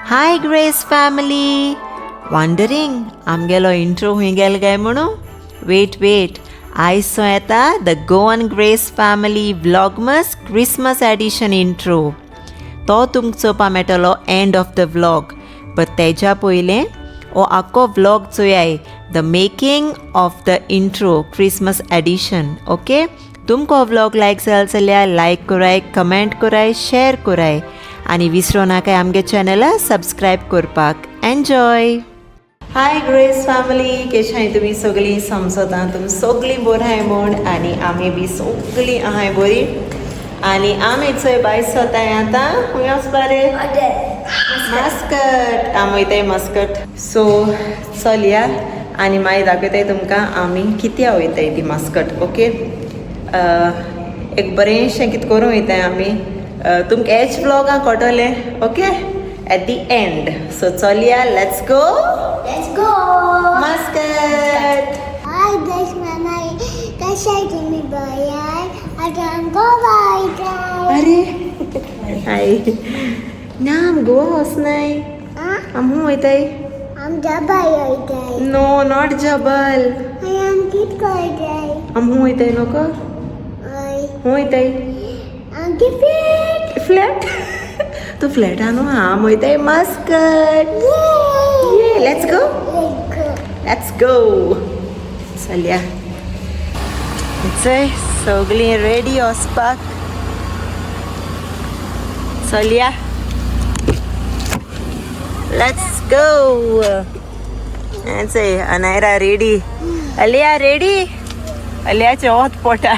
Hi Grace family! Wondering आमगेलो intro हुई गेल काय म्हणू? Wait, I saw आता the Goan Grace family Vlogmas Christmas edition intro. तो तुमक चोवपा मेळटलो end of the vlog. But तेच्या पयलें ओ आख्खो vlog चोयाय the making of the intro Christmas edition. Okay? तुमको vlog like जाल्यार like कराय, comment कराय, share कराय. आणि विसरो नाका आमगे चॅनला सबस्क्राईब करपाक. एन्जॉय. हाय ग्रेस फॅमिली, कशें तुमी सगळीं समजता तुमी सगळीं बरी आहाय म्हूण आनी आमी बी सगळीं आहाय बरी. आनी आमी चोय भायर सोताय आतां खूंय वचपा रे? मस्कट. आमी वयताय मस्कट. सो चलया आनी मागीर दाखयताय तुमकां आमी कित्या वयताय ती मस्कट. ओके, एक बरेंशें कितें करूं वयताय आमी. तुमकां एच व्लॉगां कळटलें. Okay, at the end. So चलया, लेट्स गो मस्कट. हाय देश मनाई कशाय तुम्ही बयाय आता गोवा वयताय. अरे हाय ना, आम गोवा वचनाय. आम हूं वयताय? आम जबाय वयताय. नो, नॉट जबल. आम कित करताय? आम हूं वयताय नको? हूं वयताय? आम की फ्लॅट. तू फ्लॅटान आम वयताय मस्कट. ये लेट्स गो. Let's go. चलया चय सगळीं रेडी वचपाक. चलया लेट्स गो. चय अनायरा रेडी. अलिया रेडी. अलियाचे ओत पोटा.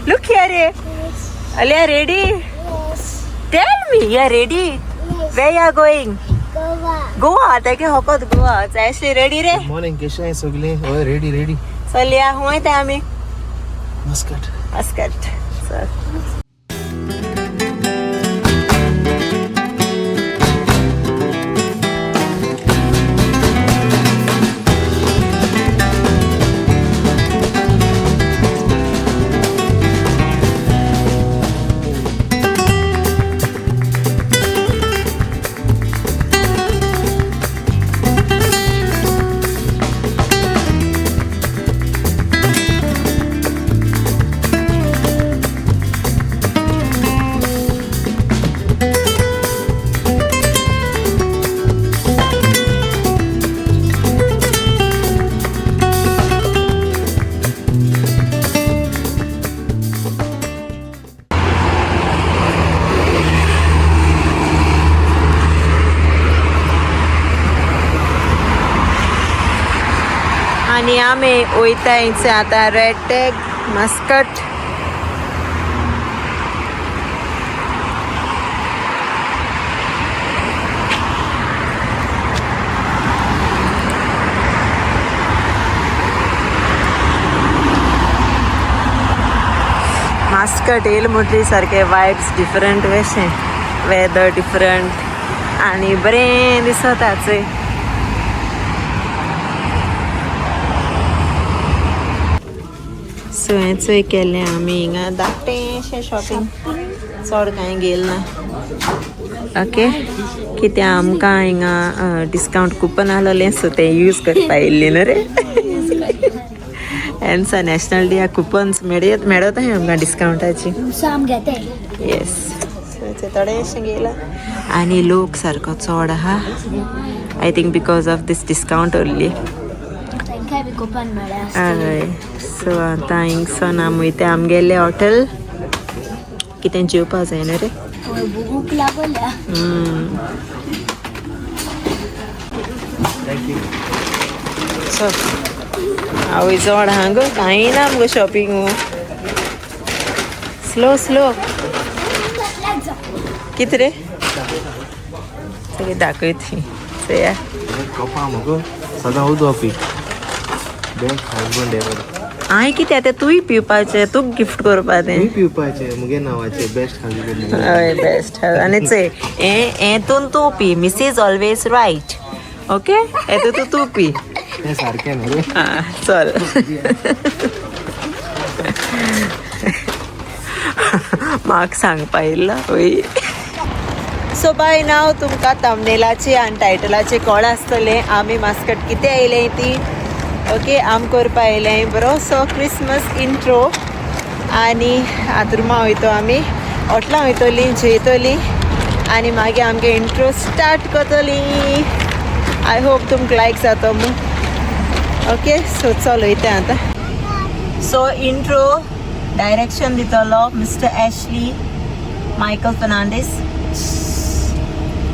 लुक हियर रे. Aliya ready. Tell me, you are ready? Yes. Where you are going? Goa. Goa. Take होकोत गोवा. Actually ready रे? मॉर्निंग कशें आहे सगळे? होय रेडी. चलया हूं वयताय आमी मस्कट. मस्कट. चल. आणि आमी वयताय आतां रेड टॅग मस्कट. मस्कट येयले म्हटली सारके वायब्स डिफरंट वेशें, वेदर डिफरंट आनी बरें दिसता चोय. सो हें चोय केलें आमी हिंगा धाकटेंशें शॉपिंग. चड कांय गेल ना. ओके, कित्या आमकां हिंगा डिस्कावंट कुपन आहलोलें सो तें यूज करपा येयल्लीं न्हू रे. एन्सा नॅशनल डे कुपन्स मेळताय आमकां डिस्कावंटाची. साम घेते. येस, सो थोडेशें गेलां आनी लोक सारको चड आहा. I think because of this discount only. तांकां बी कुपन मेळ्ळा. हय. सो आतां हिंगसून आमी वयता आमगेलें हॉटेल. कितें जेवपा जाय न्हू रे. भूक लागल्या. चल आवय चड आहा गो, कांय ना मुगो शॉपिंग. स्लो कितें रे सगळें दाखयत चया. कपा मगो सदां उदो पी. Bank husband ever. हांवें कितें आतां तुय पिवपाचें, तुका गिफ्ट करपा तें. पिवपाचे मुगे नावाचे बेस्ट हजबंड. हय बेस्ट. आनी चय हेतून तूं पी. Miss is always right. Okay, हेतून तूं पी. हे सारकें न्हू रे. चल. म्हाका सांगपा येयला. सो बाय नाव तुमकां थंबनेलाचे आनी टायटलाचे कळ आसतले आमी मास्कट कितें येयलें ती ओके आम करपा येयलें बरोसो क्रिसमस इंट्रो आनी आतां रुमा वयतो आमी हॉटलां वयतलीं जेयतलीं आनी मागीर आमगे इंट्रो स्टार्ट करतलीं आय होप तुमकां लायक जातो मू ओके सो चल वयता आतां सो इंट्रो डायरेक्शन दितलो मिस्टर एशली मायकल फर्नांडीस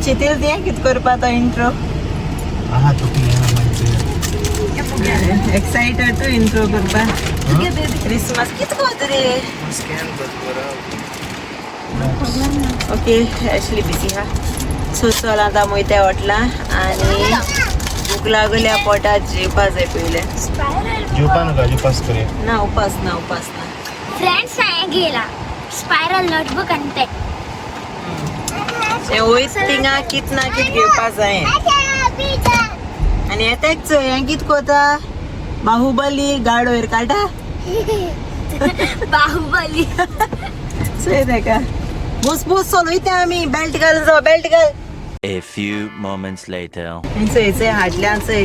चितील तें कितें करपा तो इंट्रो आहा तुका एक्सायटेड तूं इंट्रो करपा क्रिसमस कितें कोता रे स्कॅन बरा ओके एशली बिजी हा सो चल आतां वयता हॉटलां आनी भूक लागल्या पोटात जेवपा जाय पयलें जेवपा नाका जेवपास करे ना उपास ना फ्रेंड्स हांवें गेला स्पायरल नोटबुक आनी ते तें वयत थिंगा कित ना कित घेवपा जाय आनी येतेच हें कित कोता बाहुबली गाड वयर काडा बाहुबली चोय तेका बूस चल वयता आमी बेल्ट घाल जो बेल्ट घाल A few moments later. चोय हाडल्या चोय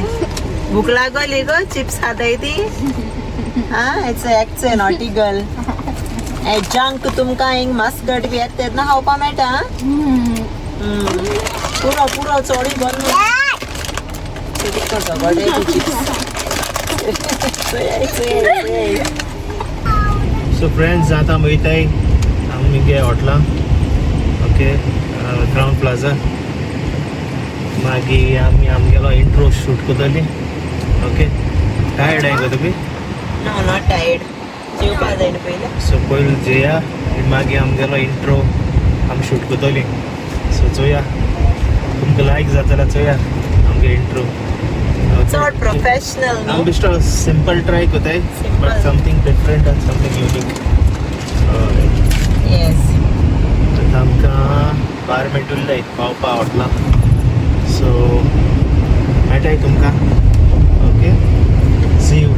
भूक लागली गो चिप्स खाताय ती हा चोय नॉटी गर्ल ए जंक तुमकां हिंग मस्कट बी येता तेन्ना खावपा मेळटा पुरो चोडी बंद सो फ्रेंड्स आतां वयताय आमगे हॉटलां ओके क्राउन प्लाझा मागीर आमी आमगेलो इंट्रो शूट करतली ओके टायर्ड आहे का तुमी नो नॉट टायर्ड जेवपा जाय न्हू पयलें सो पयलीं जेया आनी मागीर आमगेलो इंट्रो आमी शूट करतली सो चोया तुमकां लायक जाता चोया आमगे इंट्रो चड प्रोफेशनल हांव न्हू बेश्टो सिंपल ट्राय कोताय Simple. बट समथींग डिफरंट आनी समथींग युनीक येस आमकां 12 मिनट उरल्याय पावपा हॉटलां सो मेळटाय तुमकां ओके सी यू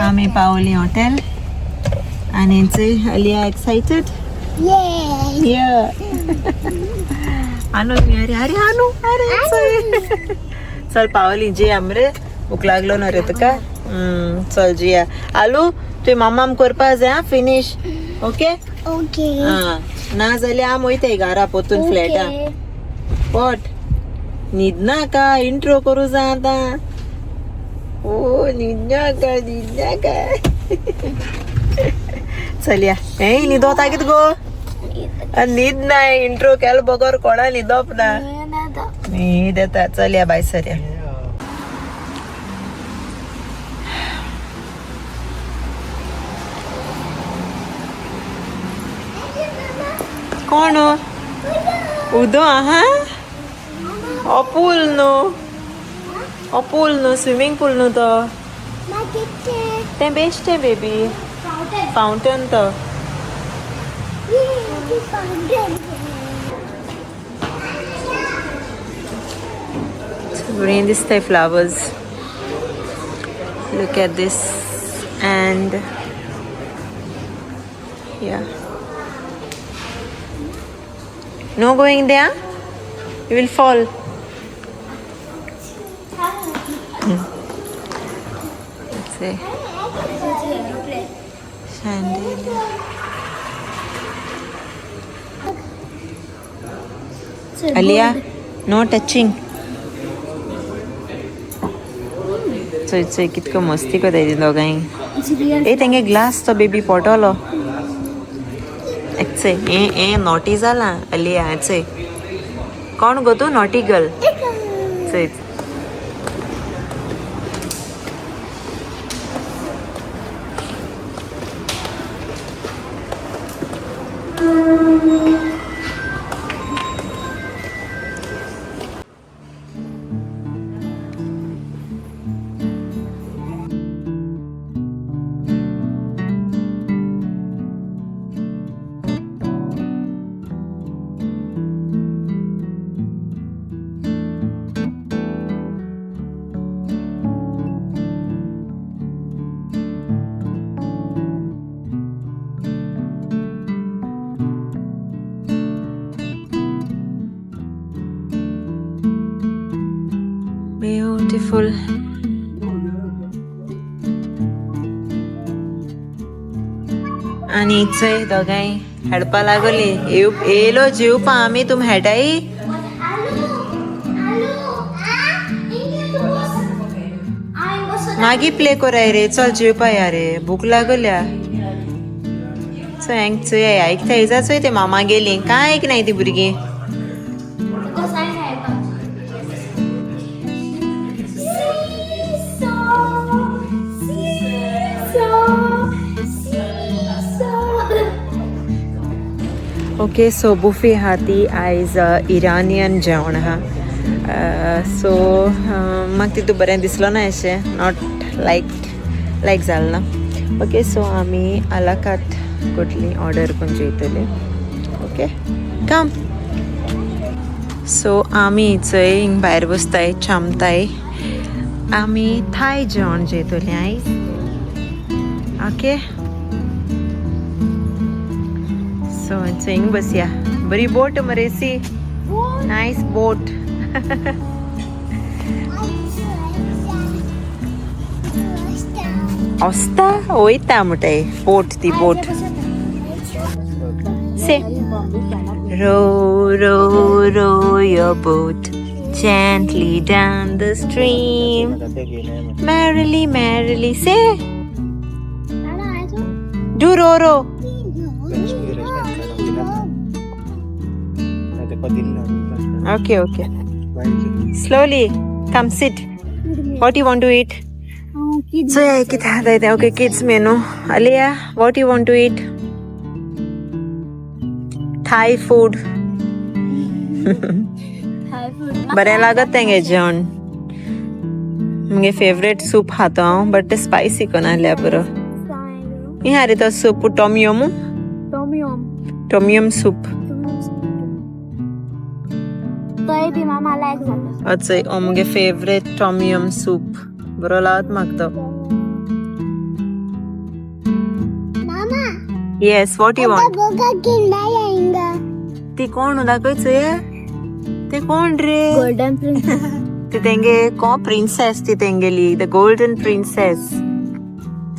आमी पावली हॉटेल आनी चोय अलिया एक्सायटेड या आनू अरे अरे आनू अरे चल चल पावली जे आमरे भूक लागलो ना रे तुका चल जिया आलू तुवें मामाम करपा जाय आं फिनीश ओके ओके आं ना जाल्यार आम वयताय घरा पोतून फ्लॅटा पोट न्हीद नाका इंट्रो करूं जाय आतां ओ न्हीद नाका चलया हे न्हिदोता कित गो न्हीद नाय इंट्रो केलो बगर कोणा न्हिदोप ना न्हीद येता चलया बाय सरया कोण उदो आहा पूल न्हू स्विमींग पूल न्हू तो तें बेश्टें बेबी फाउंटन तो green this type flowers look at this and yeah no going there you will fall let's see chandelier Aliyah no touching चोय कितको मस्ती कोताय ती दोगांय ए तेंगे ग्लास तो बेबी पडटलो चोय ए नॉटी जाला अलिया चोय कोण गो तूं नॉटी गर्ल चोय ब्युटिफूल. आणि चंय दोगांय हेडपा लागली. येयलो जेवपा आमी. तुम हेटाई मागी प्ले कोराय रे. चल जेवपा या रे. भूक लागल्या. चंय चंय आयकता येजा चोय ते मामा गेली. काय आयकनाय ती भुरगीं. ओके सो बुफे आहा ती आयज इरानियन जेवण आहा. सो म्हाका तितू बरें दिसलो ना अशें. नॉट लायक जालें ना. ओके सो आमी आला कार्ट कोटली ऑर्डर करून जेयतली. ओके कम. सो आमी चंय हिंग भायर बसताय चामताय. आमी थाय जेवण जेयतली आयज. ओके सो हिंग बसया. बरी बोट मरे सी. नायस बोट. वस्ता वयता म्हणटाय बोट ती बोट. से row row row your boat gently down the stream merrily merrily. say do row row. Okay slowly come sit. what you want to eat? so yeah kita okay kids menu. Aliyah, what you want to eat? Thai food. बरें लागत तेंगे जेवण. मुगे favourite soup खाता हांव but ते spicy कोन आहल्या बरो. ह्या रे तो सूप टॉमियम सूप. अच्छा ओ मुगे फेवरेट टॉमियम सूप बरो लागत म्हाका तो. Yes what you want? ती कोण दाखयच ते कोण रे? Golden princess. ती तेंगे कोण प्रिंसेस ती तेंगेली द गोल्डन प्रिंसेस.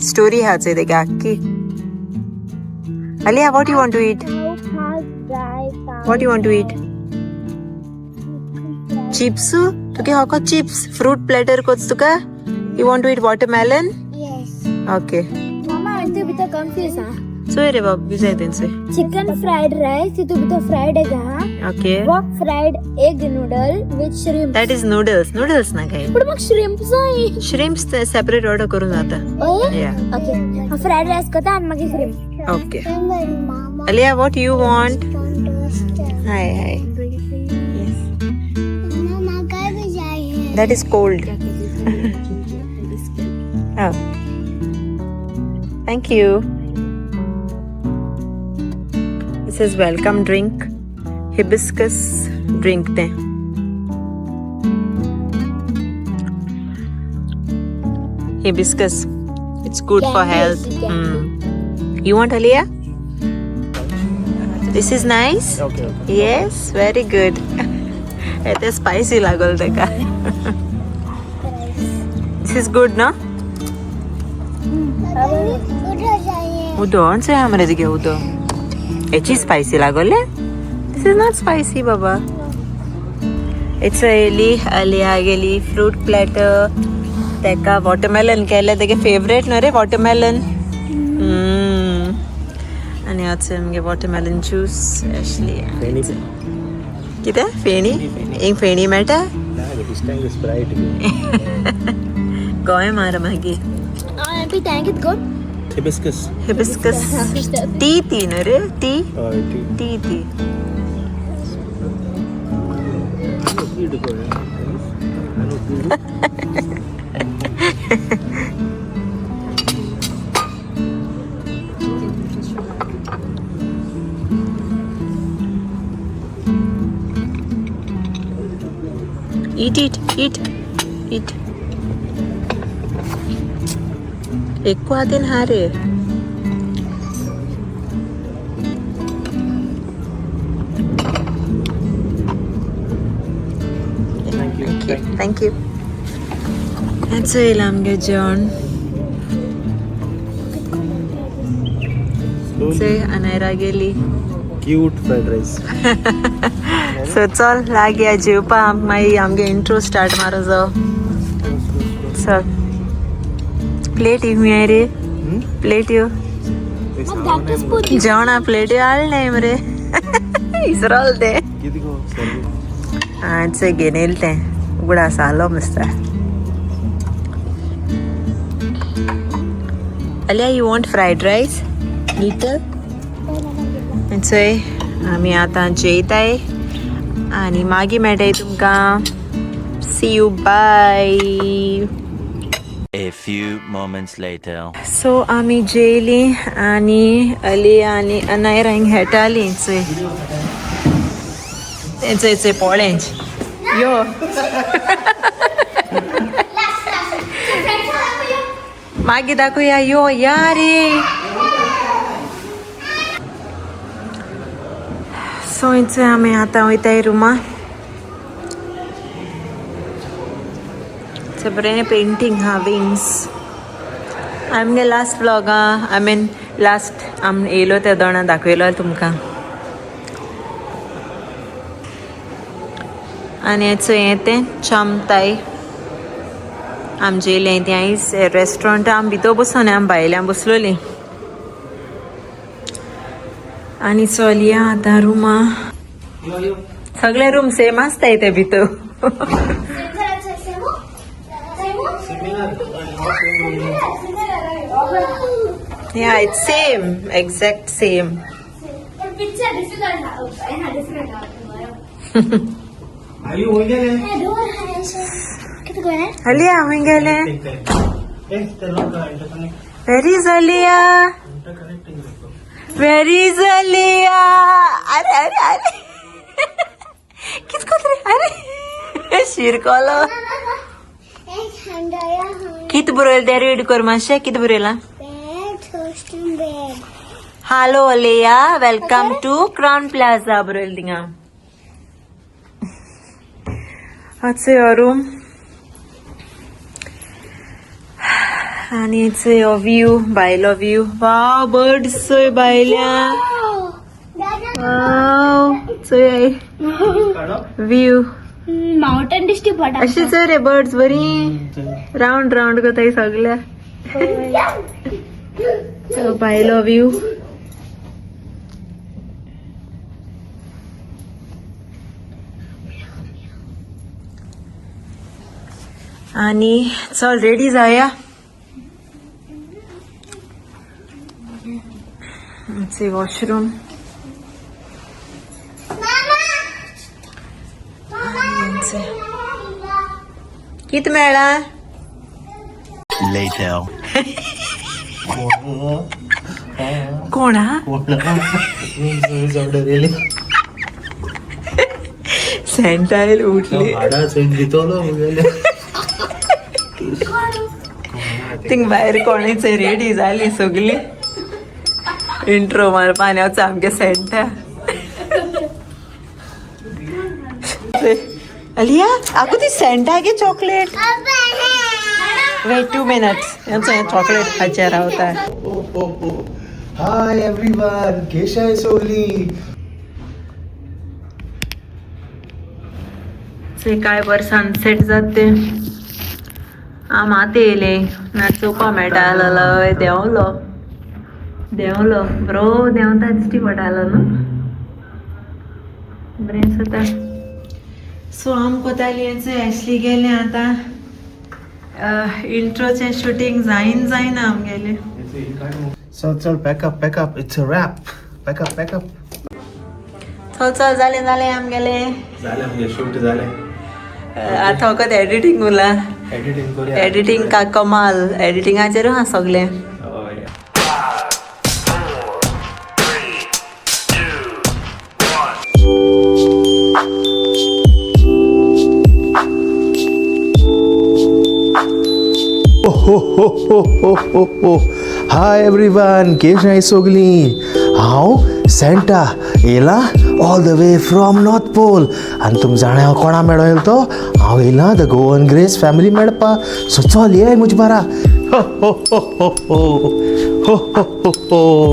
स्टोरी हा तेगे आख्खी. Aliyah, what you want to eat? What you want to eat? Chips? तुके हाका chips fruit platter coach Tuka? You want to eat watermelon? Yes. Okay. Mama, itu bito confuse ah. So रे बाब बिजाय तेंसे. Chicken fried rice itu bito fried egg ah. Okay. Wok fried egg noodle with shrimp. That is noodles. Noodles ना काय. But mag shrimps ay. Shrimps ते separate order करून आता. Oh Yeah. Okay. Fried rice kota and magi shrimp. Okay. Aliyah, what you want? Hi. Yes. That is cold. Oh. Thank you. This is welcome drink. Hibiscus drink te. Hibiscus. It's good for health. You want Aliyah? This is nice? Okay. Yes, very good. It is spicy lagol teka. This is good, no? Udo, answer hamare dige udo. It is spicy lagol. This is not spicy, Baba. It's a Aliyah geli fruit platter. Teka watermelon kele tege favorite no re watermelon. आणि आजचे आमगे watermelon juice Ashley. कितें फेणी? एक फेणी मेळटा? गोंय मार मागी. Hibiscus. टी न्हू रे? टी. Eat. ఎక్కువ తిన్ హారే. Thank you. येईल आमगे जेवण अनायरा गेली क्यूट फ्राईड राईस. सो चल लागया जेवपा मागीर आमगे इंट्रो स्टार्ट मारो जाओ. चल प्लेट इव मी रे प्लेट यो जेवणा प्लेट हाडले मरे इसरल ते घेवन येयले तें उगडास आलो मस्ता. Alia, you want fried rice? Little? चोय आमी आतां जेयताय आनी मागीर मेळटाय तुमकां. See you bye. A few moments later. So आमी जेयली आनी अली आनी अनायरा हिंग हेटाली. चोय पोळेंच यो मागीर दाखोवया यो या रे. सो इथे आमी आतां वयताय रुमा. बरें पेंटींग हा विंग्स. आमगे लास्ट ब्लॉगा लास्ट आम येयलो त्या दोना दाखयलो तुमकां. आनी हेचो हें तें चामताय आम जेयलें तें आयज रेस्टॉरंट आम भितर बसून आम भायल्यान बसलोलीं आनी चलया आतां रुमा. सगळे रूम सेम आसताय ते भितर. Yeah, it's same, exact same. Alia, where gele? Where is Alia? Where is Alia? अरे किसको अरे शिरकोलो कित बरोयल ते रीड कर मातशें कित बरयलां. Hello Aliya welcome to Crown Plaza बरयलें थिंगा. आजचो हो रूम आनी हो व्यू भायलो व्यू. वाव बर्ड्स चोय भायल्या. वाव चोय व्यू माउंटेन दिसती पडा. अशी चोय रे बर्ड्स बरी राउंड राउंड करताय सगळ्या. भायलो व्यू आणि चल रेडी जाऊया. वॉशरूम कित मेळा. Later. कोणा सेंटाईल उठली थिंग भायर कोणीच रेडी जाली सगळी इंट्रो मारपा आनी हांव सामकें सेंटा. अलिया आगो ती सेंटा गे चॉकलेट. वेट 2 minutes हें चॉकलेट खाचे रावता. हाय एवरीवन केशा है सोगली. से काय बर सनसेट जाते आम आते येयले नाचोवपा मेळटालो देंवलो देंवलो बरो देंवता दिश्टी पडटालो न्हू बरें जाता. सो आम कोताली एशली गेले आतां इंट्रोचें शूटिंग जायना आमगेलें. चल pack up it's a wrap. pack up चल जालें आमगेलें जालें आमगे शूट जालें. आतां फकत एडिटींग उरला. एडिटींग करूया. एडिटींग का कमाल एडिटींगाचेर हा सगलें. हाय एवरीवन केश नाय सोगली. हांव सेंटा येला all the way from North Pole. आनी तुमी जाणा हांव कोणा मेळो येयलो तो? हांव येयला द गोवन ग्रेस फॅमिली मेळपा. सो चल ये मुझ बारा. हो हो हो हो हो हो हो हो हो.